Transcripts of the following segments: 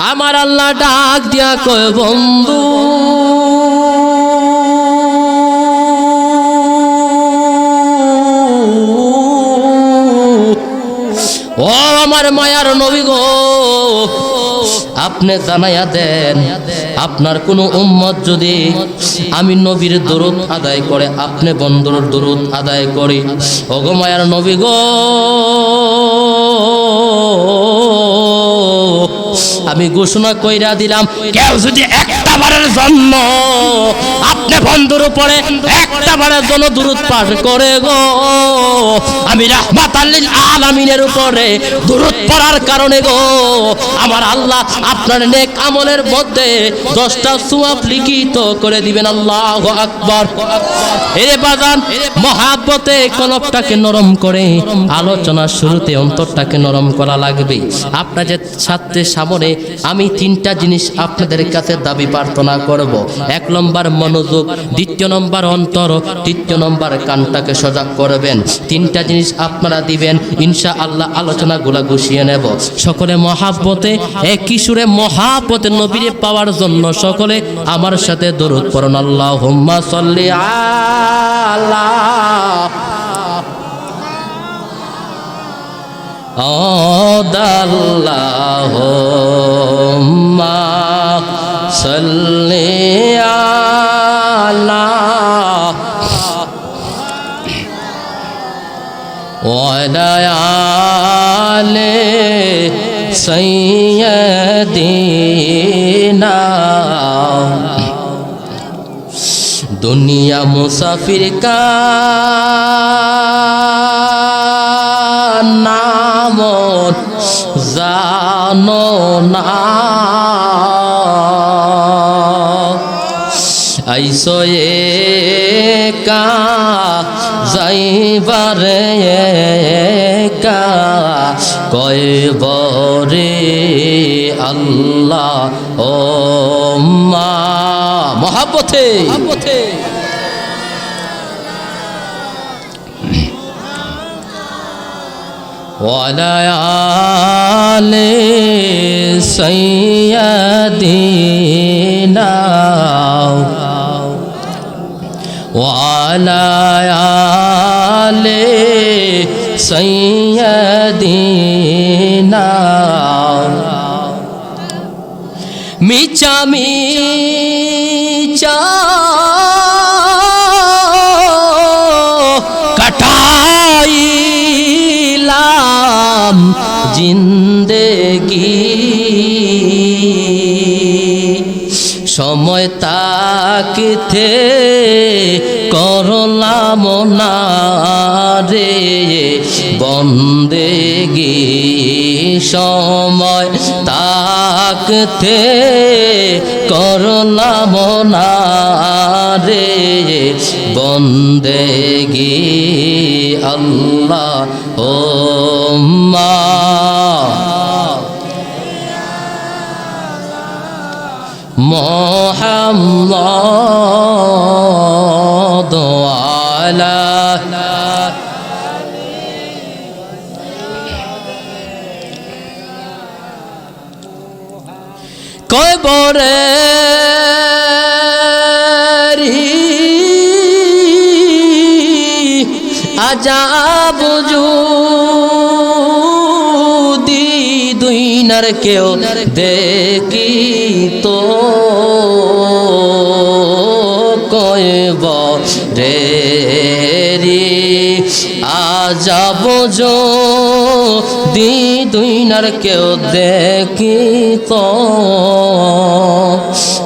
আমার আল্লাহ ডাক দিয়া কয় বন্ধু ও আমার মায়ার নবী গো, আপনি জানাইয়া দেন আপনার কোন উম্মত যদি আমি নবীর দরুদ আদায় করে, আপনি বন্ধুর দরুদ আদায় করি, ওগো মায়ার নবী গো, আমি ঘোষণা কইরা দিলাম কেউ যদি একটা বারের জন্য আপনি বন্ধুর উপরে একটা বারের জন্য দরুদ পাঠ করে গো, আমি রাহমাতাল লিল আলামিনের উপরে দরুদ পড়ার কারণে গো আমার আল্লাহ আপনার নেক আমলের মধ্যে 10টা সওয়াব লিখিত করে দিবেন। আল্লাহু আকবার। এরে বাজান, মহাব্বতে কলবটাকে নরম করে আলোচনার শুরুতে অন্তরটাকে নরম করা লাগবে। আপনাদের ছাত্রের সামনে আমি 3টা জিনিস আপনাদের কাছে দাবি প্রার্থনা করব। 1 নম্বর মনোযোগ, 2 নম্বর অন্তর, 3 নম্বর কানটাকে সজাগ করবেন। 3টা জিনিস আপনারা দিবেন, ইনশাআল্লাহ আলোচনাগুলা গুছিয়ে নেব। সকলে মহাব্বতে একই সুরে মহাব্বতে নবীরে পাওয়ার জন্য সকলে আমার সাথে দরুদ পড়ুন। আল্লাহুম্মা সাল্লি আলা আল্লাহুম্মা সাল্লি আলা ওয়ালা আলি সাইয়্যিদিনা। দুনিয়া মুসাফির কা নাম জানো না, আইসো একা যাইবারে একা কয়বরে আল্লাহ ও মা। মহাব্বতে ওয়ালা আলি সাইয়্যিদিনা ওয়ালা আলি সাইয়্যিদিনা। মিচা মিচা কাটাইলাম জিন্দেগি, সময় তাকিতে করলাম না রে বন্দেগি, সময় তাকতে করলাম না রে বন্দেগি। আল্লাহ ও মা মুহাম্মদ আলা কয়বরে আজাব যদি দুইনার কেউ দেখি তো কয়বরে আজাব যদি দুইনার কেউ দেখি তো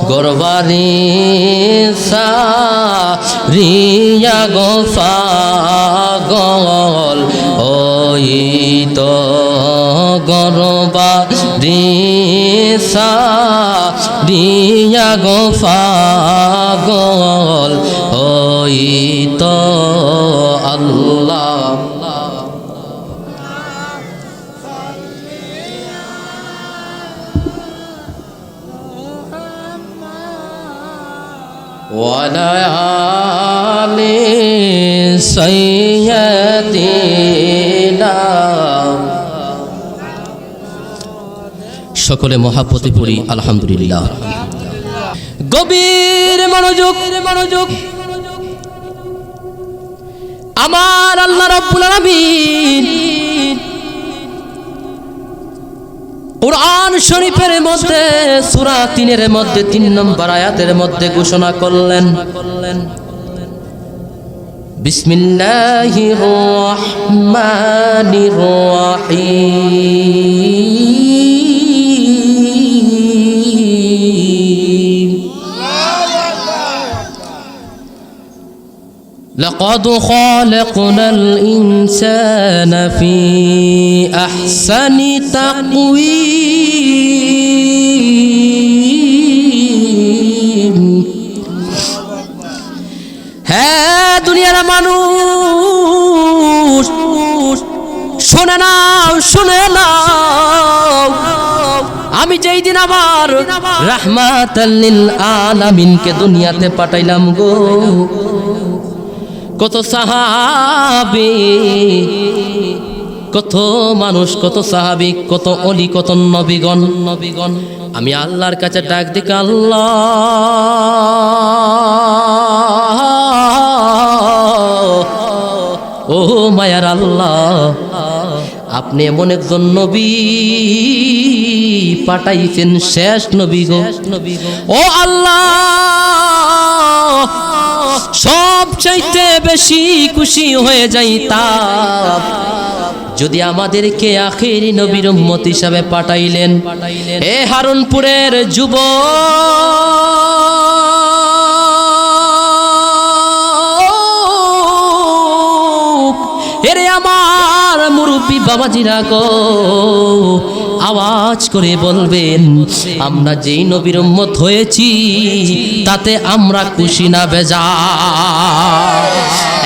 গরবারি সারিয়া গোফাগল ওই তো গরবারি সারিয়া গোফাগল ওই তো আল্লাহ ওয়ালা আলি সাইয়্যিদিনা। সকলে মহাপতি পড়ি আলহামদুলিল্লাহ। গভীর মনোযোগ মনোযোগ। আমার আল্লাহ রাব্বুল আলামিন কুরআন শরীফের মধ্যে সূরা 3 এর মধ্যে 3 নম্বর আয়াতের মধ্যে ঘোষণা করলেন, বিসমিল্লাহির রহমানির রহিম লাকাদ খালাকনাল ইনসানা ফি আহসানি তাকওয়িম। হ্যাঁ দুনিয়ার মানুষ শুনে নাও, শুনে নাও, আমি যেই দিন আমার রাহমাতাল লিল আলামিনকে দুনিয়াতে পাঠাইলাম গো, কত সাহাবী, কত মানুষ, কত সাহাবী, কত অলি, কত নবীগণ নবীগণ আমি আল্লাহর কাছে ডাক দিকে, আল্লাহ ও মায়ার আল্লাহ, আপনি এমন একজন নবী পাঠাইছেন, শেষ নবী গো, ও আল্লাহ সবচাইতে বেশি খুশি হয়ে যাইতাম যদি আমাদেরকে আখিরি নবীর উম্মত হিসাবে পাঠাইলেন। এ হারুনপুরের যুবক, এরে আমার মুরব্বী বাবাজিরা গো, আওয়াজ করে বলবেন, আমরা যেই নবীর উম্মত হয়েছি তাতে আমরা খুশি না বেজা?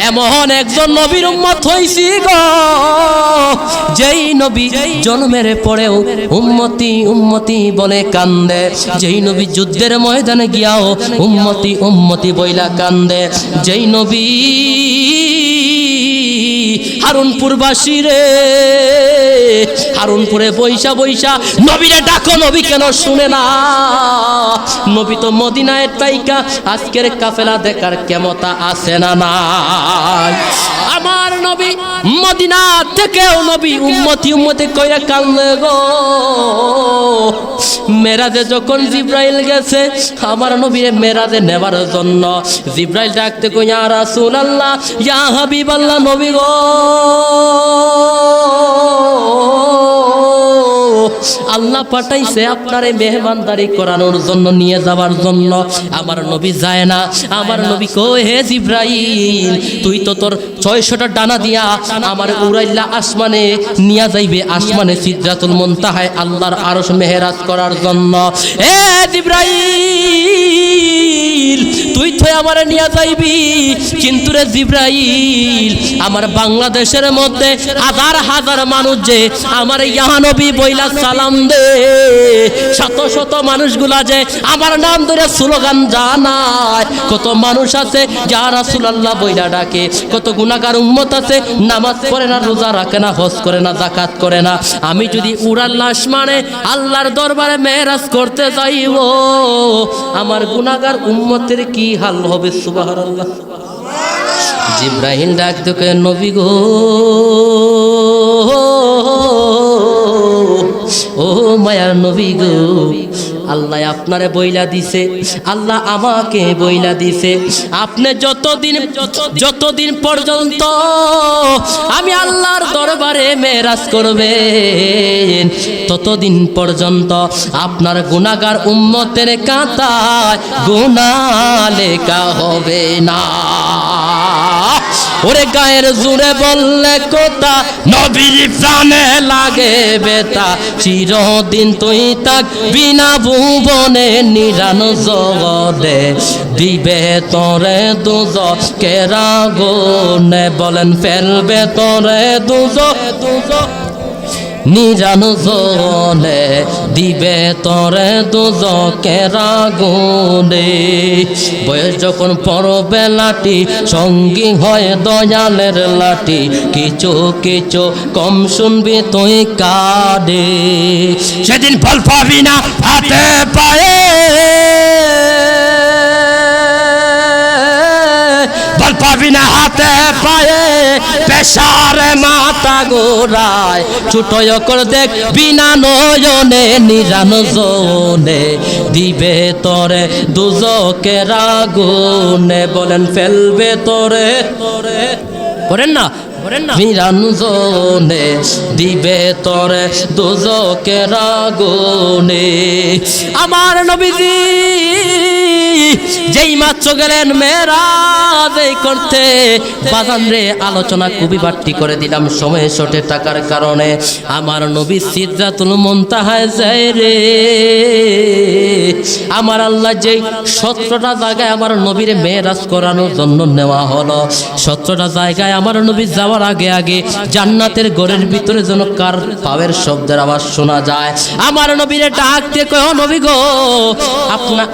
এমন একজন নবীর উম্মত হইছি গো, যেই নবী জন্মের পরেও উম্মতি উম্মতি বলে কান্দে, যেই নবী যুদ্ধের ময়দানে গিয়াও উম্মতি উম্মতি বইলা কান্দে, যেই নবী হারুনপুরবাসী রে, হারুনপুরে বৈশা বৈশা নবীরে ডাকো, নবী কেন শুনে না? নবী তো মদিনায় তাইকা আজকের কাফেলা দেখার ক্ষমতা আছে না নাই? আমার নবী মদিনা থেকেও নবী উম্মতি উম্মতি কইরা কান্দে গো। মেরাজে যখন জিব্রাইল গেছে আমার নবীরে মেরাজে নেবার জন্য, জিব্রাইল ডাকতে কই, ইয়া রাসূলুল্লাহ, ইয়া হাবিবাল্লাহ, নবী গো, আল্লাহ পাঠাইছে আপনারে মেহমানদারি করানোর জন্য, নিয়ে যাওয়ার জন্য। আমার নবী যায় না। আমার নবী কই, হে জিব্রাইল, তুই তো তোর 600টা ডানা দিয়া আমার উড়াইলা আসমানে নিয়ে যাইবে, আসমানে সিদরাতুল মুনতাহায় আল্লাহর আরশ মেহরাজ করার জন্য। হে জিব্রাইল, তুই তো আমারে নিয়ে যাইবি, কিন্তু রে জিব্রাইল, আমার বাংলাদেশের মধ্যে হাজার হাজার মানুষ যে আমার ইয়া নবী বইলা সালাম দে, শত শত মানুষগুলা যে আমার নাম ধরে স্লোগান জানায়, কত মানুষ আছে ইয়া রাসূলুল্লাহ বইলা ডাকে, কত গুনাহগার উম্মত আছে নামাজ পড়ে না, রোজা রাখে না, হজ করে না, যাকাত করে না। আমি যদি উড়াল আসমানে আল্লাহর দরবারে মেরাজ করতে যাইব, আমার গুনাহগার উম্মতের কি হাল হবে? সুবহানাল্লাহ। জিব্রাইল ডাক দেখে, নবী গো, ও মায়ার নবী গো, আল্লাহ আপনারে বইলা দিছে, আল্লাহ আমাকে বইলা দিছে, আপনি যতদিন পর্যন্ত আমি আল্লাহর দরবারে মেরাজ করবেন, ততদিন পর্যন্ত আপনার গুনাহগার উম্মতের কাঁতায় গুনাহ লেখা হবে না। ওরে গায়ের জুড়ে বললে কথা, নবীর প্রাণে লাগে বেতা, চিরদিন তুই তাক বিনা ভুবনে নিরান জগতে, দিবে তোরে দুজকের আগুনে, বলেন ফেলবে তোরে দুজক, নিরঞ্জনে দিবে তোরে দুজকের আগুনে। বয়স যখন পড়বে লাঠি সঙ্গী হয় দয়ালের লাঠি, কিছু কিছু কম শুনবি তুই কাঁদে। সেদিন ফল পাবি না হাতে পায়ে, ফল পাবি না হাতে পায়ে, পেশারে মাথা গোড়ায় ছুটোয় করে দেখ বিনা নয়নে নিরঞ্জনে দিবে তোরে দুজকের আগুনে। বলেন ফেলবে তোরে, করেন না নিরঞ্জনে দিবে তোরে দুজকের আগুনে। আমার নবীজি যেই মাত্র গেলেন মেরাজ করতে, বাজান রে আলোচনা খুবই বাড়তি করে দিলাম সময় শর্টে টাকার কারণে। আমার নবী সিদরাতুল মুনতাহায় যায় রে। আমার আল্লাহ যেই 17টা জায়গায় আমার নবীরে মেরাজ করানোর জন্য নেওয়া হলো, 17টা জায়গায় আমার নবী যাওয়ার আগে আগে জান্নাতের ঘরের ভিতরে যেন কার পায়ের শব্দের আওয়াজ শোনা যায়। আমার নবীরে ডাক দিয়ে কয়, ও নবী গো,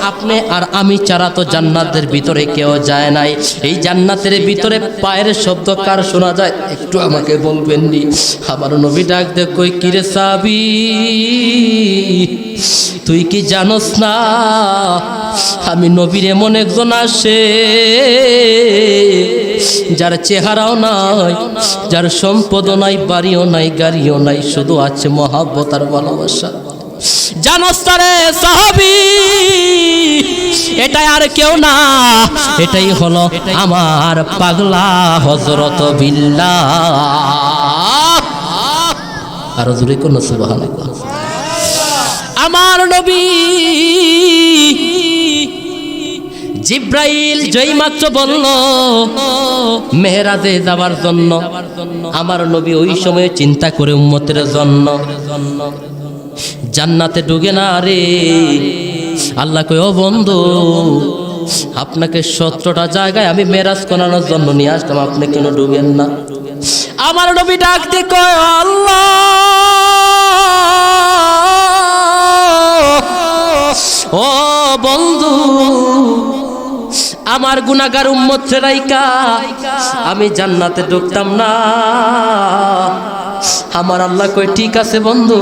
আপনি আর আমি ছাড়া তো জান্নাতের ভিতরে কেউ যায় নাই, এই জান্নাতের ভিতরে পায়ের শব্দ কার শোনা যায় একটু আমাকে বলবেন নি? আমার নবী ডাক দিয়ে কই, কিরে সাবি তুই কি জানোস না আমি নবীর এমন একজন আসে যার চেহারাও নাই, যার সম্পদও নাই, বাড়িও নাই, গাড়িও নাই, শুধু আছে মহব্বত আর ভালোবাসা। জানোস তারে সাহাবী, এটাই আর কেউ না, এটাই হলো আমার পাগলা হযরত বিল্লাহ। আর জোরে কোন সুবহানাল্লাহ। আমার নবী জিব্রাইল যেই মাত্র বলল মেহরাজে যাওয়ার জন্য, আমার নবী ওই সময় চিন্তা করে উম্মতের জন্য জান্নাতে ঢুকে না রে। আল্লাহ কয়, ও বন্ধু, আপনাকে 17টা জায়গায় আমি মেরাজ করানোর জন্য নিয়ে আসলাম, আপনি কেন ঢুকেন না? আমার নবী ডাকতে কয়, আল্লাহ ও বন্ধু, আমার গুনাহগার উম্মত রাইকা আমি জান্নাতে ঢুকতাম না। আমার আল্লাহ কই, ঠিক আছে বন্ধু,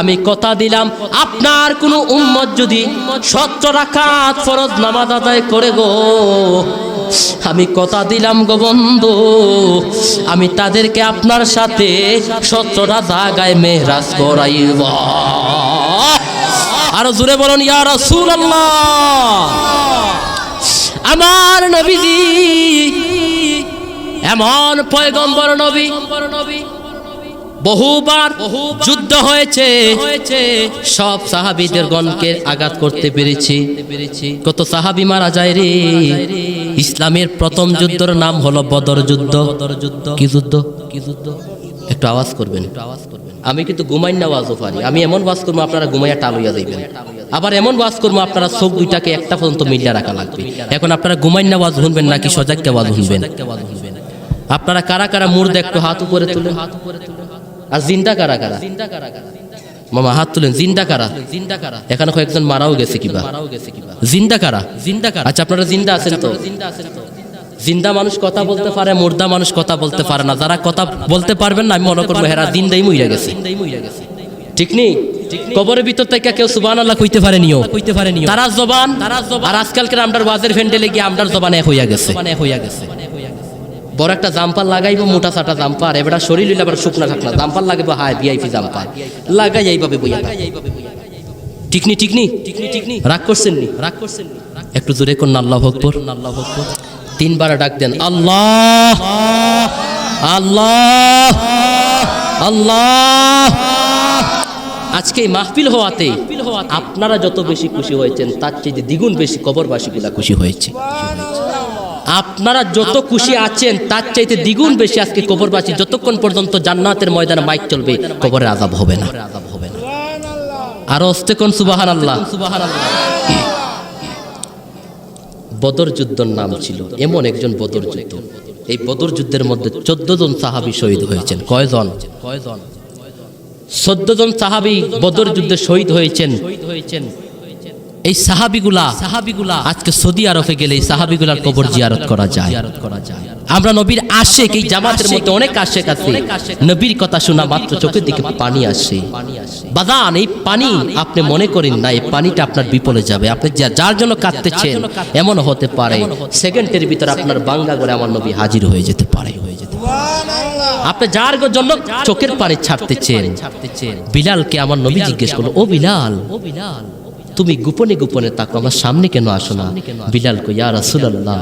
আমি কথা দিলাম আপনার কোন উম্মত যদি 17 রাকাত ফরজ নামাজ আদায় করে গো, আমি কথা দিলাম গো বন্ধু, আমি তাদেরকে আপনার সাথে 17টা জায়গায় মেহরাজ করাইব। আরো জোরে বলুন ইয়া রাসূলুল্লাহ। আমার নবীজি এমন পয়গম্বর নবী, বহুবার যুদ্ধ হয়েছে, সব সাহাবীদের গণকে আঘাত করতে পেরেছি, কত সাহাবী মারা যায় রে। ইসলামের প্রথম যুদ্ধের নাম হলো বদর যুদ্ধ। কি যুদ্ধ? একটু আওয়াজ করবেন। আমি কিন্তু ঘুমাই না ওয়াজও পারি, আমি এমন ওয়াজ করবো আপনারা ঘুমাইয়া টালইয়া যাইবেন, আবার এমন ওয়াজ করবো আপনারা চোখ দুইটাকে একটা পর্যন্ত মিলিয়ে রাখা লাগবে। এখন আপনারা ঘুমাই না ওয়াজ শুনবেন নাকি সজাগকে ওয়াজ শুনবেন? আপনারা কারা কারা মুর্দা একটু হাত উপরে তুলেন, আর জিন্দা কারা কারা? মামা হাত তুলেন। জিন্দা কারা? এখানে কয়েকজন মারাও গেছে কিবা। জিন্দা কারা? আচ্ছা আপনারা জিন্দা আছেন তো? জিন্দা মানুষ কথা বলতে পারে, মুর্দা মানুষ কথা বলতে পারে না। যারা কথা বলতে পারবেন না, আমি মনে করবো হেরা জিন্দাই মইরা গেছে, ঠিক নেই? কবরের ভিতর থেকে কেউ সুবহানাল্লাহ কইতে পারেনিও, তারা জবান। আর আজকালকার আমরার ওয়াজের ফ্যান্ডেলে গিয়ে আমরার জবান এক হইয়া গেছে। বড় একটা জাম্পার লাগাইবো, মোটা সাটা জাম্পার, এবারে শরীর হইলে আবার শুকনা থাকনা জাম্পার লাগাইবো, হাই ভিআইপি জাম্পার লাগাই এইভাবে বইয়া। ঠিক নি? রাগ করছেন নি? একটু জোরে কোন আল্লাহু আকবার। 3বার ডাক দেন, আল্লাহ আল্লাহ আল্লাহ। আজকে এই মাহফিল হওয়াতে আপনারা যত বেশি খুশি হয়েছেন, তার চেয়ে দ্বিগুণ বেশি কবরবাসীগুলা খুশি হয়েছে। আপনারা যত খুশি আছেন, তার চাইতে দ্বিগুণ বেশি আজকে কবরবাসী, যতক্ষণ পর্যন্ত জান্নাতের ময়দানে মাইক চলবে কবরের আযাব হবে না। আর আস্তে কোন সুবহানাল্লাহ। বদর যুদ্ধের নাম ছিল এমন একজন বদর যুদ্ধ। এই বদর যুদ্ধের মধ্যে 14 জন সাহাবী শহীদ হয়েছেন। কয়জন? 14 জন সাহাবী বদর যুদ্ধে শহীদ হয়েছেন। এই সাহাবীগুলা আজকে সৌদি আরবে গেলে এই সাহাবীগুলার কবর জিয়ারত করা যায়। আমরা নবীর আশিক, এই জামাতের মধ্যে অনেক আশিক আছে, নবীর কথা শোনা মাত্র চোখের দিকে পানি আসে। বাদান, এই পানি আপনি মনে করেন না এই পানিটা আপনার বিপলে যাবে। আপনি যার জন্য কাঁদতেছেন এমন হতে পারে সেকেন্ডের ভিতর আপনার বাঙ্গা করে আমার নবী হাজির হয়ে যেতে পারে। আপনি যার জন্য চোখের পানি ছাড়তেছেন, বিলালকে আমার নবী জিজ্ঞেস করলো, ও বিলাল, তুমি গোপনে গোপনে তাকো, আমার সামনে কেন আসো না? বিলাল কই, ইয়া রাসূলুল্লাহ,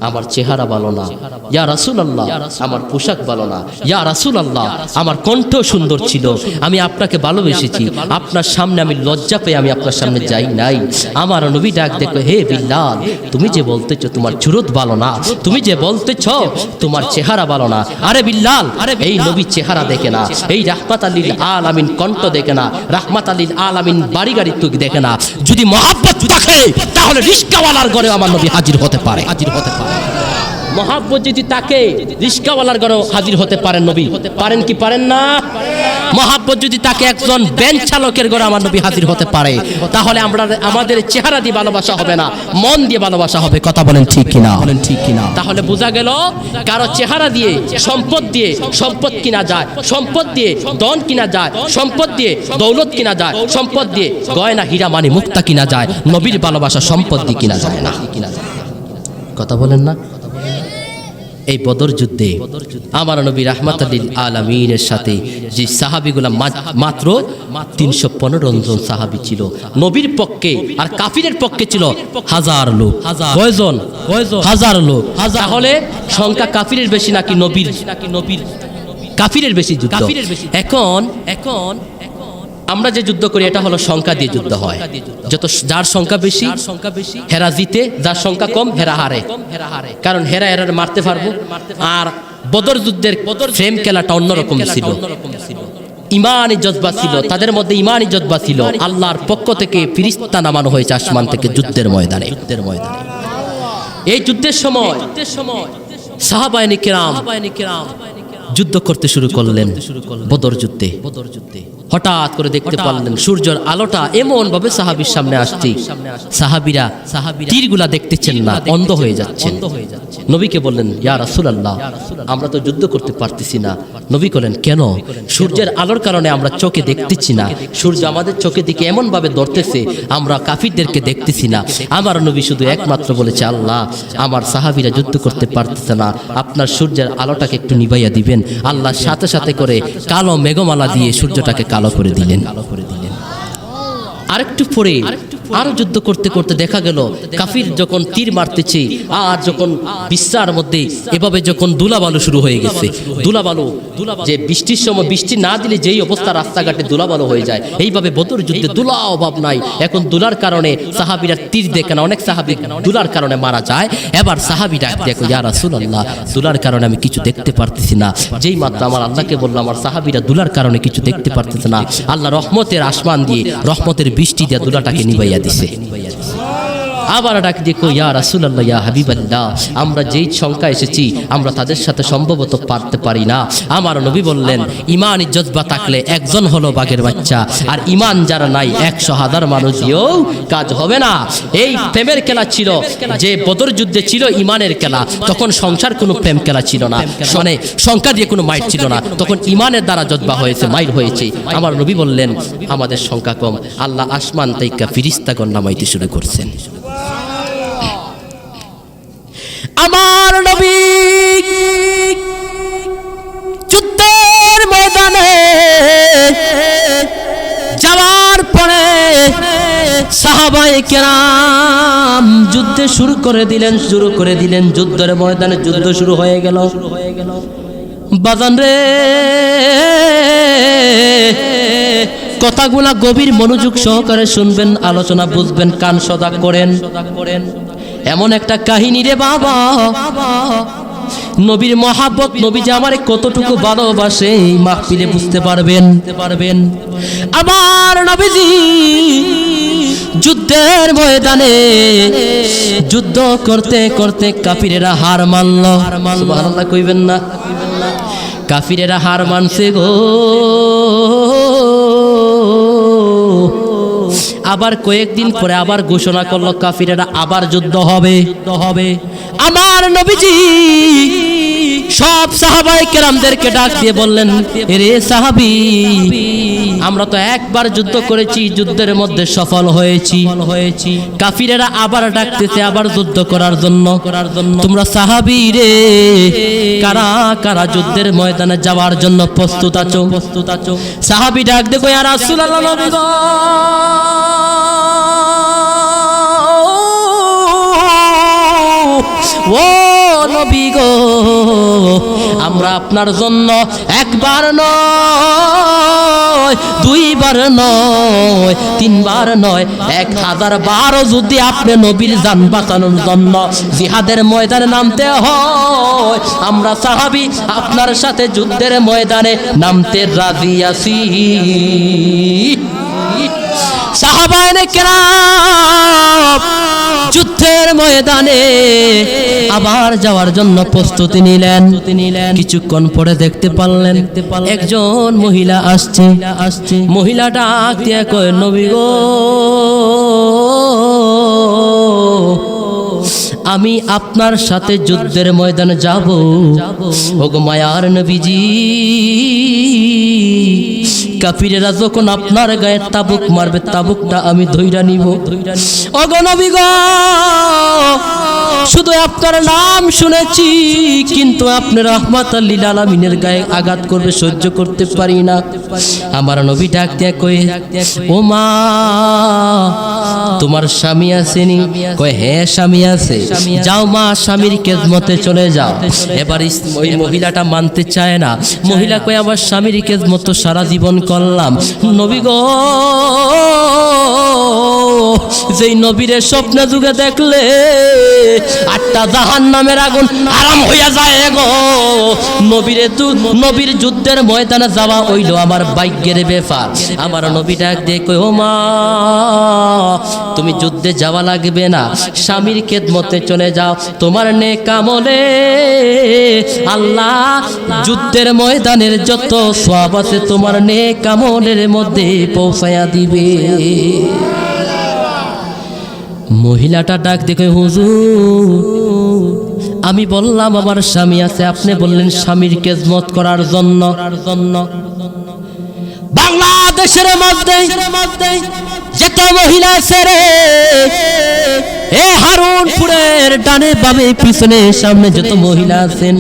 আমার চেহারা ভালো না, ইয়া রাসূলুল্লাহ, আমার পোশাক ভালো না, ইয়া রাসূলুল্লাহ, আমার কণ্ঠ সুন্দর ছিল, আমি আপনাকে ভালোবেসেছি, আপনার সামনে আমি লজ্জা পেয়ে আমি আপনার সামনে যাই নাই। আমার নবী ডাক দেখো, হে বিলাল, তুমি যে বলতেছো তোমার চুরুত ভালো না, তুমি যে বলতেছো তোমার চেহারা ভালো না, আরে বিলাল, এই নবী চেহারা দেখে না, এই রাহমাত লিল আলামিন কণ্ঠ দেখে না, রাহমাত লিল আলামিন বাড়ি গাড়ি তুই দেখে না। যদি মহাব্বত থাকে তাহলে রিস্কাওয়ালার ঘরে আমার নবী হাজির হতে পারে। মহাব্বত যদি তাকে রিস্কাওয়ালার ঘরে হাজির হতে পারেন নবী, পারেন কি পারেন না? মহাব্বত যদি তাকে একজন বেঞ্চ চালকের ঘরে আমার নবী হাজির হতে পারে, তাহলে আমরা আমাদের চেহারা দিয়ে ভালোবাসা হবে না, মন দিয়ে ভালোবাসা হবে। কথা বলেন ঠিক কিনা? তাহলে বোঝা গেল কারো চেহারা দিয়ে সম্পদ কিনা যায়, সম্পদ দিয়ে ধন কিনা যায়, সম্পদ দিয়ে দৌলত কিনা যায়, সম্পদ দিয়ে গয়না হীরা মানি মুক্তা কিনা যায়, নবীর ভালোবাসা সম্পদ দিয়ে কিনা যায় না। কথা বলেন না? এই বদর যুদ্ধে আমার নবী রাহমাতুল লিল আলামিনের সাথে যে সাহাবীগুলা মাত্র 315 জন সাহাবী ছিল নবীর পক্ষে, আর কাফিরের পক্ষে ছিল 1000 লোক। কয়জন? 1000 লোক। তাহলে সংখ্যা কাফিরের বেশি নাকি নবীর? কাফিরের বেশি যুদ্ধ। এখন আমরা যে যুদ্ধ করি এটা হলো সংখ্যা দিয়ে যুদ্ধ হয়। যার সংখ্যা বেশি হেরা জিতে, যার সংখ্যা কম হেরা হারে। কারণ হেরা মারতে পারবো। আর বদর যুদ্ধের ফ্রেম খেলাটা অন্যরকম ছিল, ইমানি জজবা ছিল, তাদের মধ্যে ইমানি জজবা ছিল। আল্লাহর পক্ষ থেকে ফেরেশতা নামানো হয়েছে আসমান থেকে যুদ্ধের ময়দানে। এই যুদ্ধের সময় সাহাবায়ে কিরাম যুদ্ধ করতে শুরু করলেন। বদর যুদ্ধে হঠাৎ করে দেখতে পারলেন সূর্যের আলোটা এমন ভাবে সাহাবীর সামনে আসছে, সাহাবীরা তীরগুলা দেখতেছেন না, অন্ধ হয়ে যাচ্ছেন। নবীকে বললেন, ইয়া রাসূলুল্লাহ, আমরা তো যুদ্ধ করতে পারতেছি না। নবী বলেন, কেন? সূর্যের আলোর কারণে আমরা চোখে দেখতেছি না, সূর্য আমাদের চোখে দিকে এমন ভাবে ধরতেছে আমরা কাফিরদেরকে দেখতেছি না। আমার নবী শুধু একমাত্র বলেছে, আল্লাহ, আমার সাহাবীরা যুদ্ধ করতে পারতেছে না, আপনার সূর্যের আলোটাকে একটু নিভাইয়া দিবেন। আল্লাহ সাথে সাথে করে কালো মেঘমালা দিয়ে সূর্যটাকে কালো করে দিলেন। আরেকটু পরে আরো যুদ্ধ করতে করতে দেখা গেল কাফির যখন তীর মারতেছে আর যখন বিশ্বার মধ্যে এভাবে যখন ধুলাবালু শুরু হয়ে গেছে, ধুলাবালু যে বৃষ্টির সময় বৃষ্টি না দিলে যেই অবস্থা রাস্তাঘাটে ধুলাবালু হয়ে যায়, এইভাবে বদর যুদ্ধে ধুলা অভাব নাই। এখন ধুলার কারণে সাহাবীরা তীর দেখে না, অনেক সাহাবী ধুলার কারণে মারা যায়। এবার সাহাবীরা দেখো, ইয়া রাসূলুল্লাহ, ধুলার কারণে আমি কিছু দেখতে পারতেছি না। যেই মাত্র আমার আল্লাহকে বললাম আমার সাহাবীরা ধুলার কারণে কিছু দেখতে পারতেছে না, আল্লাহ রহমতের আসমান দিয়ে রহমতের বৃষ্টি দিয়ে ধুলাটাকে নিভাইয়া দিছে। আবার ডাক দেখো, ইয়া রাসূলুল্লাহ, ইয়া হাবিবাল্লাহ, আমরা যেই সংখ্যা এসেছি আমরা তাদের সাথে সম্ভবত পারতে পারি না। আমার নবী বললেন, ইমানি জজবা থাকলে একজন হলো বাঘের বাচ্চা, আর ইমান যারা নাই 100,000 মানুষ দিয়েও কাজ হবে না। এই প্রেমের খেলা ছিল, যে বদর যুদ্ধে ছিল ইমানের খেলা। তখন সংসার কোনো প্রেম খেলা ছিল না, মানে সংখ্যা দিয়ে কোনো মাইট ছিল না, তখন ইমানের দ্বারা জজবা হয়েছে, মাইর হয়েছে। আমার নবী বললেন, আমাদের সংখ্যা কম, আল্লাহ আসমান থেকে ফেরেশতাগণ নামাইতে শুরু করছেন। আমার নবী যুদ্ধের ময়দানে যাওয়ার পরে সাহাবায়ে কেরাম যুদ্ধে শুরু করে দিলেন। যুদ্ধের ময়দানে যুদ্ধ শুরু হয়ে গেল। বাজান রে, কথাগুলা গভীর মনোযোগ সহকারে শুনবেন, আলোচনা বুঝবেন, কান সদা করেন। এমন একটা কাহিনী রে বাবা, নবীর মহাব্বত, নবী যে আমারে কতটুকু ভালোবাসে মাহফিলে বুঝতে পারবেন। আমার নবীজি যুদ্ধের ময়দানে যুদ্ধ করতে করতে কাফিরেরা হার মানল। সুবহানাল্লাহ কইবেন না? কাফিরেরা হার মানছে গো। আবার কয়েকদিন পরে আবার ঘোষণা করলো কাফিরেরা আবার যুদ্ধ হবে। আমার নবীজি সব সাহাবায়ে কেরামদেরকে ডাক দিয়ে বললেন, রে সাহাবী, আমরা তো একবার যুদ্ধ করেছি, যুদ্ধের মধ্যে সফল হয়েছি। কাফিরেরা আবার ডাকতেছে আবার যুদ্ধ করার জন্য। তোমরা সাহাবী রে, কারা কারা যুদ্ধের ময়দানে যাওয়ার জন্য প্রস্তুত আছো? সাহাবী ডাক দেখো, ইয়া রাসূলুল্লাহ, নবী গো, ও নবী গো, আমরা আপনার জন্য একবার নয়, দুইবার নয়, তিনবার নয়, 1000 বার যদি আপনি নবীর জান বাঁচানোর জন্য জিহাদের ময়দানে নামতে হয়, আমরা সাহাবী আপনার সাথে যুদ্ধের ময়দানে নামতে রাজি আছি। সাহাবায়ে কেরাম যুদ্ধের ময়দানে আবার যাওয়ার জন্য প্রস্তুতি নিলেন। কিছুক্ষণ পরে দেখতে পারলেন একজন মহিলা আসছে। মহিলাটা ডাক দিয়ে কয়, নবী গো, আমি আপনার সাথে যুদ্ধের ময়দানে যাব। ওগো মায়ার নবীজি, কাফিরেরা যখন আপনার গায়ে তাবুক মারবে, তাবুকটা আমি ধইরা নিব। ওগো নবী গো, শুধু আপনার নাম শুনেছি, কিন্তু আপনি রাহমাতাল লিল আলামিনের গায়ে আঘাত করবে সহ্য করতে পারি না। আমার নবী ডাক দিয়ে কয়, ও মা, তোমার স্বামী আসেনি? কয়, হ্যাঁ স্বামী আছে। যাও মা, স্বামীর খেদমতে চলে যাও। এবার ওই মহিলাটা মানতে চায় না। মহিলা কয়, আমার স্বামীর খেদমত সারা জীবন করলাম। নবী গো, যেই নবীরে স্বপ্নে যুগে দেখলে 8টা জাহান্নামের আগুন আরাম হইয়া যায় গো। নবীর যুদ্ধের ময়দানে যাওয়া হইল আমার ভাগ্যের ব্যাপার। আমার নবী ডাক দিয়ে কয়, ও মা, তুমি যুদ্ধে যাওয়া লাগবে না, স্বামীর খেদমতে চলে যাও। তোমার নেক আমলে আল্লাহ যুদ্ধের ময়দানের যত সওয়াব আছে তোমার নেক আমলের মধ্যে পৌঁছায়া দিবে। মহিলাটা ডাক দেখে, হুজুর, আমি বললাম আমার স্বামী আছে, আপনি বললেন স্বামীর খেদমত করার জন্য। বাংলাদেশের মধ্যে যত মহিলা আছে রে, এ হারুনপুরের ডানে বামে পিছনে সামনে যত মহিলা আছেন,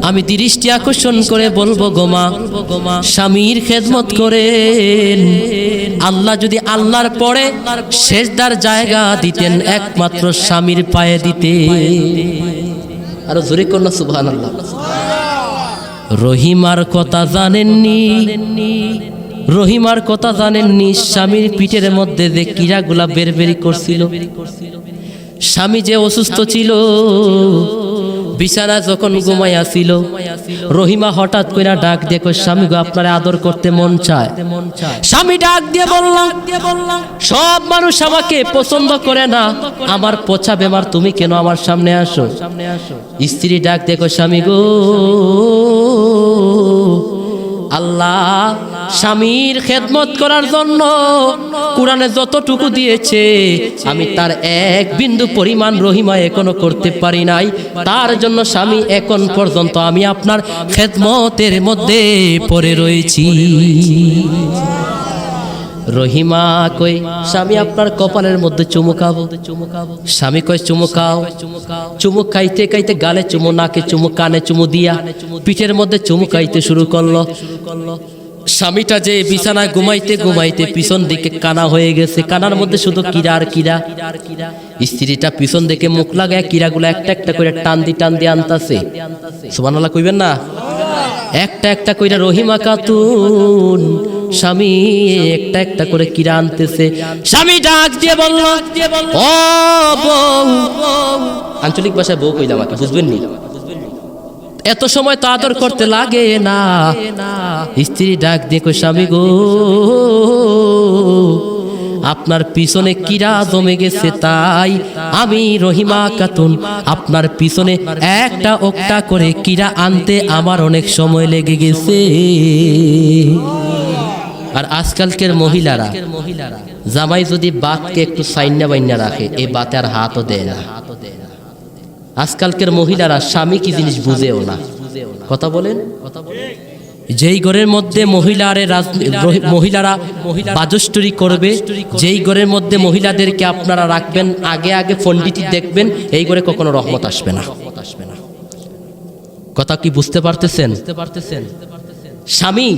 আমি দৃষ্টি আকর্ষণ করে বলবো গোমা, স্বামীর খেদমত করেন। আল্লাহ যদি আল্লাহর পরে সেজদার জায়গা দিতেন একমাত্র স্বামীর পায়ে দিতে। আর জোরে করুন সুবহানাল্লাহ। রহিমার কথা জানেননি? রহিমার কথা জানেননি? স্বামীর পিঠের মধ্যে যে কিরাগুলা বেরবেরি করছিল, স্বামী যে অসুস্থ ছিল, বিছানা যখন ঘুমাইয়া ছিল, রহিমা হঠাৎ করে ডাক দিয়ে কই, স্বামী গো, আপনার আদর করতে মন চায়। স্বামী ডাক দিয়ে বললাম, সব মানুষ আমাকে পছন্দ করে না, আমার পচা বেমার, তুমি কেন আমার সামনে আসো? স্ত্রী ডাক দিয়ে কই, স্বামী গো, আল্লাহ স্বামীর খেদমত করার জন্য কোরআনে যতটুকু দিয়েছে আমি তার এক বিন্দু পরিমাণ রহিমা এখনো করতে পারি নাই। তার জন্য স্বামী এখন পর্যন্ত আমি আপনার খেদমতের মধ্যে পড়ে রয়েছি। রহিমা কই, স্বামী আপনার কপালের মধ্যে চুমু খাবো। স্বামী কয়, চুমু খাও। চুমু খাইতে খাইতে গালে চুমু, নাকে চুমু, কানে চুমু দিয়া পিঠের মধ্যে চুমু খাইতে শুরু করলো। স্বামীটা যে বিছানায় ঘুমাইতে ঘুমাইতে পিছন দিকে কানা হয়ে গেছে, কানার মধ্যে শুধু কিরা আর কিরা। স্ত্রীটা পিছন দিকে মুখ লাগায় কিরাগুলো একটা একটা করে টান দিয়ে আনতাছে। সুবহানাল্লাহ কইবেন না? একটা একটা কইরা রহিমা খাতুন স্বামী একটা একটা করে কিরা আনতেছে। স্বামী ডাক দিয়ে বলল, ও বউ, আঞ্চলিক ভাষায় বউ কইলাম, আমাকে বুঝবেন নি? এত সময় তো আদর করতে লাগে না। স্ত্রী ডাক দিয়ে কই, স্বামী গো, আপনার পিছনে কিরা জমে গেছে, তাই আমি রহিমা খাতুন আপনার পিছনে একটা একটা করে কিরা আনতে আমার অনেক সময় লেগে গেছে। আর আজকালকের মহিলারা জামাই যদি বাতকে একটু সাইন্না বাইন্না রাখে এই বাতে আর হাতও দেয় না। আজকালকের মহিলারা স্বামী কি জিনিস বুঝেও না। কথা বলেন। যেই ঘরের মধ্যে মহিলারা বাজস্টরি করবে, যেই ঘরের মধ্যে মহিলাদেরকে আপনারা রাখবেন, আগে আগে পণ্ডিতি দেখবেন, এই ঘরে কখনো রহমত আসবে না। কথা কি বুঝতে পারতেছেন? স্বামী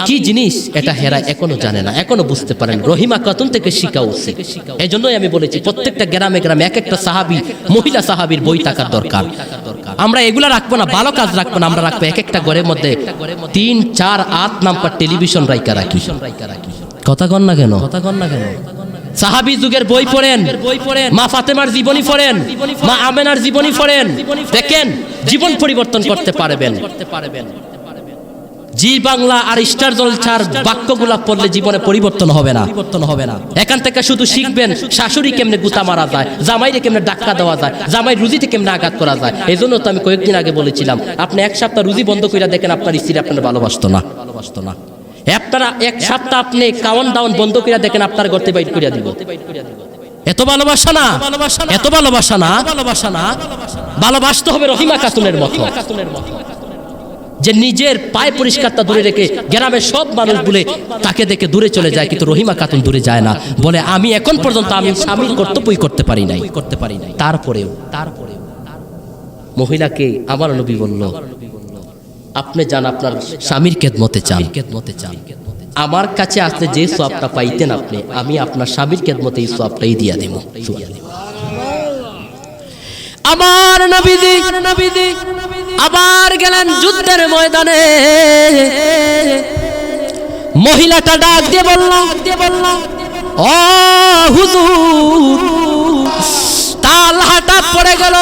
কি জিনিস এটা হেরা এখনো জানে না, এখনো বুঝতে পারেন। রহিমা খাতুন থেকে শিখা উচিত। এই জন্যই আমি বলেছি প্রত্যেকটা গ্রামে গ্রামে এক একটা সাহাবী, মহিলা সাহাবীর বই থাকার দরকার। আমরা এগুলা রাখবো না, ভালো কাজ রাখবো না, আমরা রাখবো এক একটা ঘরের মধ্যে 3-4-8 নাম্বার টেলিভিশন রাইকা রাখি। কথা কন না কেন? সাহাবী যুগের বই পড়েন, মা ফাতেমার জীবনী পড়েন, মা আমেনার জীবনী পড়েন, দেখেন জীবন পরিবর্তন করতে পারবেন। জি বাংলা আর স্টার জলছার বাক্যগুলা পড়লে জীবনে পরিবর্তন হবে না। এখান থেকে শুধু শিখবেন শাশুড়ি কেমনে গুতা মারা যায়, জামাইরে কেমনে ডাক্কা দেওয়া যায়, জামাই রুজিতে কেমনে আঘাত করা যায়। এই জন্য তো আমি কয়েকদিন আগে বলেছিলাম আপনি 1 সপ্তাহ রুজি বন্ধ করে দেখেন আপনার স্ত্রী আপনার ভালোবাসতো না। আপনারা 1 সপ্তাহ আপনি কাওয়ান দাওয়ান বন্ধ করে দেখেন আপনার গর্তে বাইট করে দিব। এত ভালোবাসা না, এত ভালোবাসা না, ভালোবাসতে হবে রহিমা খাতুনের মতো, যে নিজের পায়ে পরিষ্কারতা দূরে রেখে গ্রামের সব মানুষ বলে তাকে দেখে দূরে চলে যায়, কিন্তু রহিমা খাতুন দূরে যায় না। বলে আমি এখন পর্যন্ত আমি স্বামীর কর্তব্যই করতে পারি নাই। তারপরেও মহিলাকে আমার নবী বলল আপনি যান আপনার স্বামীর খেদমতে চান। আমার কাছে আসলে যে সওয়াবটা পাইতেন আপনি, আমি আপনার স্বামীর খেদমতে এই সওয়াবটাই দিয়া দেব। আমার নবীজি আবার গেলেন যুদ্ধের ময়দানে। মহিলাটা ডাক দিয়ে বলল ও হুজুর, তালহাটা পড়ে গেল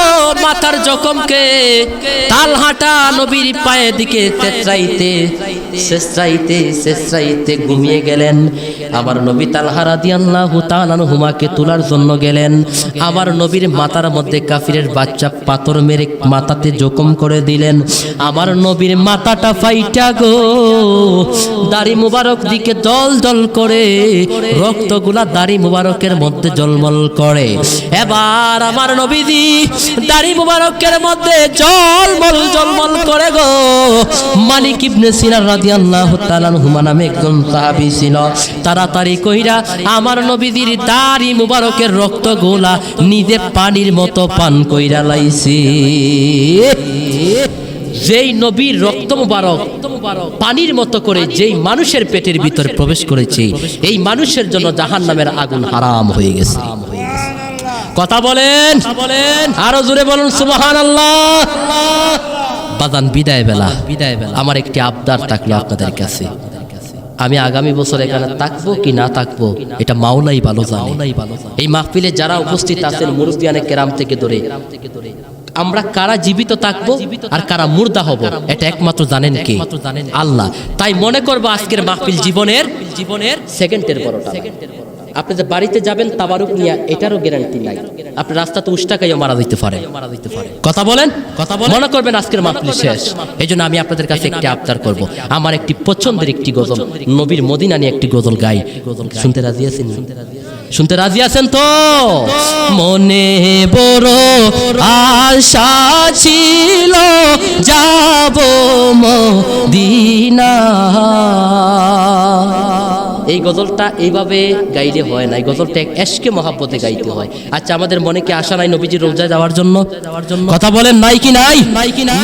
মাথার জখমকে। তালহাটা নবীর পায়ের দিকে চেঁচড়াইতে ঘুমিয়ে গেলেন। আবার নবী তালহা রাদিয়াল্লাহু তাআলা আনহুমাকে তোলার জন্য গেলেন। আবার নবীর মাথার মধ্যে কাফিরের বাচ্চা পাথর মেরে মাথাতে জখম করে দিলেন। আবার নবীর মাথাটা ফাইটা গো, দাড়ি মুবারক দিকে জল করে, রক্তগুলা দাড়ি মুবারকের মধ্যে জলমল করে। এবার আমার নবীজি দাড়ি মুবারকের মধ্যে জলমল করে গো। মালিক ইবনে সিনার রাদিয়াল্লাহু তাআলা আনহুমা নামে একজন সাহাবী ছিল। তাড়াতাড়ি কইরা আমার নবীজির দাড়ি মুবারকের রক্তগুলা নিজে পানির মতো পান কইরা লাইছে। যেই নবীর রক্ত মুবারক পানির মতো করে যেই মানুষের পেটের ভিতরে প্রবেশ করেছে, এই মানুষের জন্য জাহান্নামের আগুন হারাম হয়ে গেছে। কথা বলেন, আরো জোরে বলুন সুবহানাল্লাহ। বাজান বিদায় বেলা আমার একটি আবদার থাকলো আপনাদের কাছে। আমি আগামী বছর এখানে থাকবো কি না থাকবো এটা মাওলাই ভালো জানে। এই মাহফিলে যারা উপস্থিত আছেন মুরব্বিয়ানে কেরাম থেকে ধরে আমরা কারা জীবিত থাকবো আর কারা মুর্দা হব এটা একমাত্র জানেন কে? আল্লাহ। তাই মনে করবো আজকের মাহফিল জীবনের সেকেন্ডের বড়টা। আপনি যে বাড়িতে যাবেন তাবারুক নিয়ে এটারও গ্যারান্টি নাই, আপনি রাস্তাতে উষ্টাকাইও মারা দিতে পারে। কথা বলেন, মনে করবেন আজকের মাহফিল শেষ। এই জন্য আমি আপনাদের কাছে একটি আবদার করব, আমার একটি পছন্দের একটি গজল, নবীর মদিনা নিয়ে একটি গজল গাই। শুনতে রাজি আছেন? শুনতে রাজি আছেন তো? মনে বড় আশা ছিল যাব মদিনা। এই গজলটা এইভাবে গাইলে হয় না, এই গজলটা এশকে মহাব্বতে গাইতে হয়। আচ্ছা, আমাদের মনে কি আশা নাই নবীজির রওজায় যাওয়ার জন্য? কথা বলেন নাই কি নাই?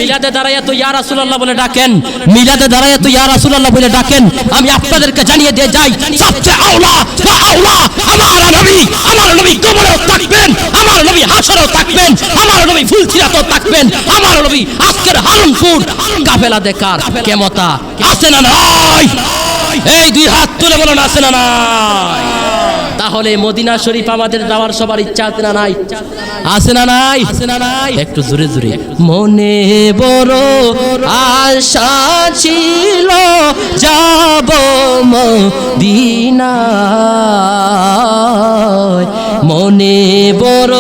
মিলাদে দাঁড়াইয়া তো ইয়া রাসূলুল্লাহ বলে ডাকেন, মিলাদে দাঁড়াইয়া তো ইয়া রাসূলুল্লাহ বলে ডাকেন। আমি আপনাদেরকে জানিয়ে দিয়ে যাই, সবচেয়ে আওলা আমার নবী কবরেও থাকবেন, আমার নবী হাসরেও থাকবেন, আমার নবী ফুলছিরাতেও থাকবেন, আমার নবী আজকের হারুনপুর কাফেলা দেখার ক্ষমতা আছে না নাই? এই দুই হাত তুলে বলুন আছে না নাই? তাহলে মদিনা শরীফ আমাদের যাওয়ার সবার ইচ্ছা আছে না নাই? আছে না নাই? একটু জোরে জোরে। মনে বড় আশা ছিল যাব মদিনা, মনে বড়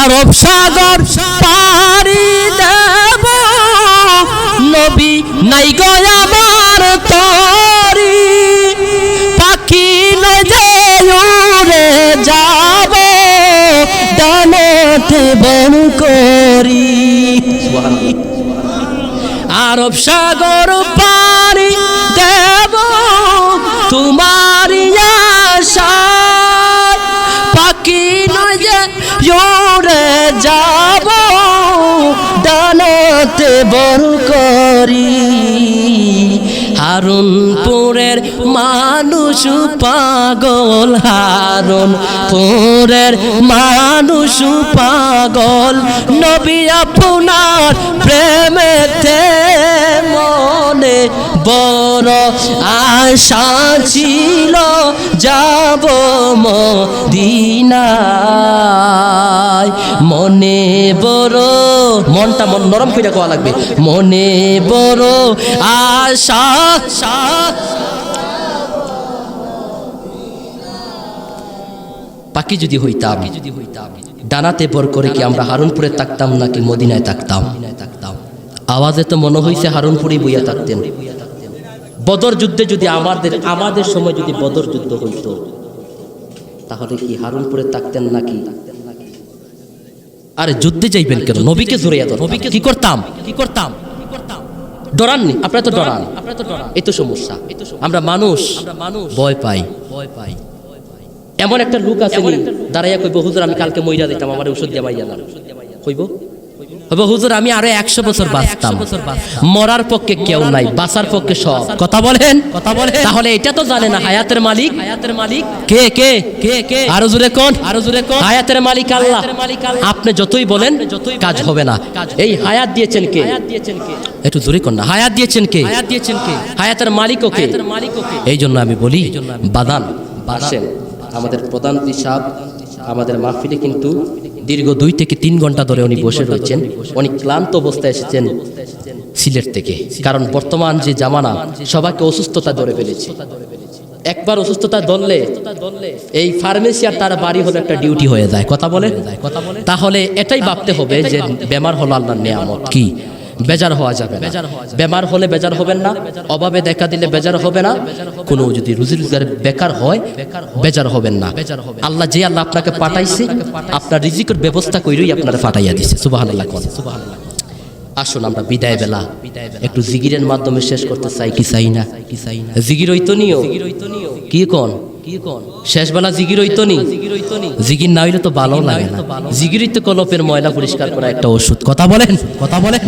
আরব সাগর পাড়ি দে নাই গো আমার তরি পাখি নয় যে উড়ে যাব ডানাতে বন করি আরব সাগর পানি দেব তোমারি আশায় পাখি নয় যে উড়ে যাব ডানাতে বন করি হারুনপুরের মানুষ পাগল হারুনপুরের মানুষ পাগল নবী আপনার প্রেমেতে মনে বড় আশা ছিল যাব মদিনায় মনে বড় মনটা মন নরম করে কোয়া লাগবে মনে বড় আশা পাখি যদি হইতাম ডানাতে বর করে কি আমরা হারুনপুরে থাকতাম নাকি মদিনায় থাকতাম আওয়াজে তো মনে হইছে হারুনপুরে বইয়া থাকতেন বদর যুদ্ধে যদি আমাদের সময় যদি বদর যুদ্ধ হইতো তাহলে কি হারুনপুরে থাকতেন নাকি আরে যুদ্ধে যাইবেন কেন নবীকে জড়াইয়া ধর নবীকে কি করতাম ডরাননি আপনারা তো ডরান এই তো সমস্যা আমরা মানুষ ভয় পাই এমন একটা লোক আছে দাঁড়াইয়া কইব হুজুর আমি কালকে মইরা দিতাম আমার ঔষধ দিয়া মাইয়া না কইব হুজুর আমি আরো 100 বছর বাঁচতাম মরার পক্ষে কেউ নাই বাঁচার পক্ষে সব কথা বলেন তাহলে এটা তো জানে না হায়াতের মালিক কে আরো জোরে কোন হায়াতের মালিক আল্লাহ আপনি যতই বলেন কাজ হবে না এই হায়াত দিয়েছেন কে একটু জোরে কোন না হায়াত দিয়েছেন কে হায়াতের মালিকও কে এই জন্য আমি বলি বাদান আসেন আমাদের প্রধান সাহেব আমাদের মাহফিলে কিন্তু দীর্ঘ 2 থেকে 3 ঘন্টা ধরে উনি বসে রয়েছেন অনেক ক্লান্ত অবস্থায় এসেছেন সিলেট থেকে কারণ বর্তমান যে জামানা সবাইকে অসুস্থতা ধরে ফেলেছে একবার অসুস্থতা ধরলে এই ফার্মেসি আর তার বাড়ি হলো একটা ডিউটি হয়ে যায় কথা বলে তাহলে এটাই ভাবতে হবে যে বেমার হলো আল্লাহর নিয়ামত কি বেজার হওয়া যাবে না বেমার হলে বেজার হবেন না অভাবে দেখা দিলে বেজার হবে না কোনো যদি রুজি রোজগার বেকার হয় বেজার হবেন না আল্লাহ যে আল্লাহ আপনাকে পাঠাইছে আপনার রিজিকের ব্যবস্থা কইরই আপনারা পাঠাইয়া দিয়েছে সুবহানাল্লাহ সুবহানাল্লাহ আসুন আমরা বিদায় বেলা একটু জিকিরের মাধ্যমে শেষ করতে চাই কি চাই না জিকির হইতো নিও কি কোন শেষ বেলা জিকির হইতো নি জিকির না হইলে তো ভালো লাগে না জিকিরই তো কলপের ময়লা পরিষ্কার করা একটা ওষুধ কথা বলেন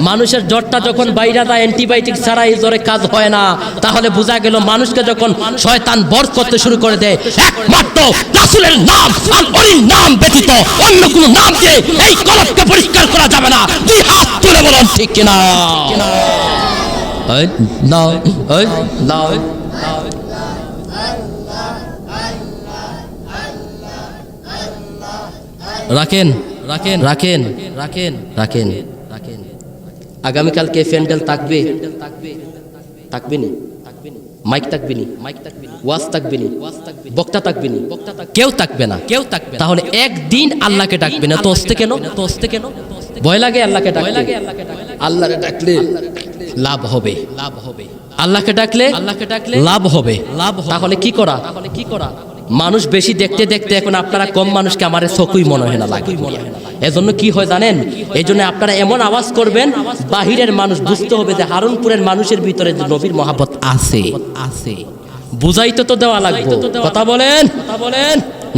মানুষের জ্বরটা যখন বাইরে যায় অ্যান্টিবায়োটিক ছাড়া এই জ্বরে কাজ হয় না তাহলে বোঝা গেল মানুষকে যখন শয়তান বধ করতে শুরু করে দেয় একমাত্র রাসূলের নাম আর ওর নাম ব্যতীত অন্য কোনো নাম দিয়ে এই কলপকে পরিষ্কার করা যাবে না দুই হাত তুলে বলুন ঠিক কিনা এই নাও রাখেন আগামীকালকে প্যান্ডেল থাকবে নি মাইক থাকবে নি ওয়াজ থাকবে নি বক্তা থাকবে নি কেউ থাকবে না তাহলে একদিন আল্লাহকে ডাকবে না তোস্তে কেন ভয় লাগে আল্লাহকে ডাকলে আল্লাহকে ডাকলে লাভ হবে আল্লাহকে ডাকলে লাভ হবে তাহলে কি করা মানুষ বেশি দেখতে এখন আপনারা কম মানুষকে আমার চোখই মনে হয় না লাগে এজন্য কি হয় জানেন এই জন্য আপনারা এমন আওয়াজ করবেন বাহিরের মানুষ বুঝতে হবে যে হারুনপুরের মানুষের ভিতরে নবীর মহব্বত আছে বুঝাইতে তো দেওয়া লাগবে কথা বলেন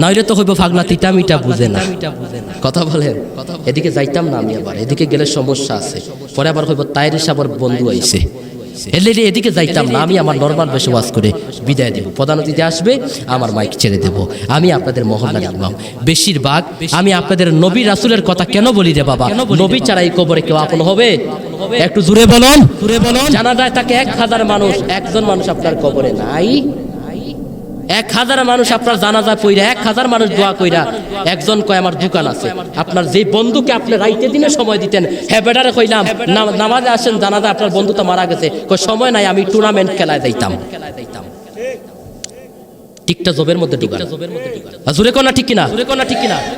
নইলে তো হইব ফাগনা তিতা মিটা বুঝে না কথা বলেন এদিকে যাইতাম না আমি আবার এদিকে গেলে সমস্যা আছে পরে আবার হইব তাইরি সাবর বন্ধু আইছে এদিকে যাইতাম না আমি আমার নরমাল বেশি ওয়াজ করে বিদায় দেব প্রধান অতিথি আসবে আমার মাইক ছেড়ে দেব আমি আপনাদের মহল্লার ইমাম বেশিরভাগ আমি আপনাদের নবী রাসূলের কথা কেন বলি রে বাবা নবী ছাড়া এই কবরে কেউ আপন হবে একটু জোরে বলুন জানা যায় তাকে 1000 মানুষ একজন মানুষ আপনার কবরে নাই 1000 মানুষ আপনার জানাজা পইরা 1000 মানুষ দোয়া কইরা একজন কয় আমার দোকান আছে আপনার যে বন্ধুকে আপনি রাইতে দিনে সময় দিতেন হ্যাঁ বেটারে কইলাম নামাজে আসেন জানাজা আপনার বন্ধু তো মারা গেছে কই সময় নাই আমি টুর্নামেন্ট খেলায় যাইতাম টিকটা জবের মধ্যে ঢুকা জোরে কোনা ঠিক কিনা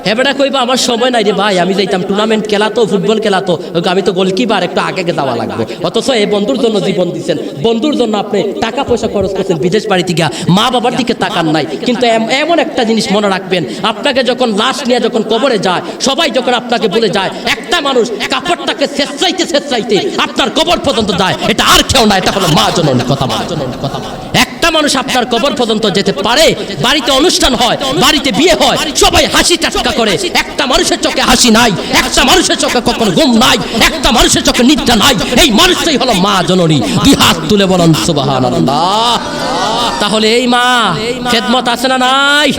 হেবেটা কইবা আমার সময় নাই রে ভাই, আমি যাইতাম টুর্নামেন্ট খেলা তো, ফুটবল খেলা তো, আমি তো গোলকিপার, একটু আগে যাওয়া লাগবে। অথচ এই বন্ধুর জন্য জীবন দিচ্ছেন, বন্ধুর জন্য আপনি টাকা পয়সা খরচ করছেন, বিদেশ বাড়িতে গিয়া মা বাবার দিকে তাকান নাই। কিন্তু এমন একটা জিনিস মনে রাখবেন, আপনাকে যখন লাশ নিয়ে যখন কবরে যায়, সবাই যখন আপনাকে বলে যায়, একটা মানুষ কাপড়টাকে ছেঁচড়াইতে আপনার কবর পর্যন্ত যায়, এটা আর কেউ না, এটা হলো মা জননীর কথা। একটা মানুষ আপনার কবর পর্যন্ত যেতে পারে। বাড়িতে অনুষ্ঠান হয়, বাড়িতে বিয়ে হয়, সবাই হাসি টাটকা করে, একটা মানুষের চোখে হাসি নাই, একটা মানুষের চোখে কখনো ঘুম নাই, একটা মানুষের চোখে নিদ্রা নাই, এই মানুষটাই হলো মা জননী। দুই হাত তুলে বলেন সুবহানাল্লাহ। তাহলে এই মা খেদমত আছে না নাই?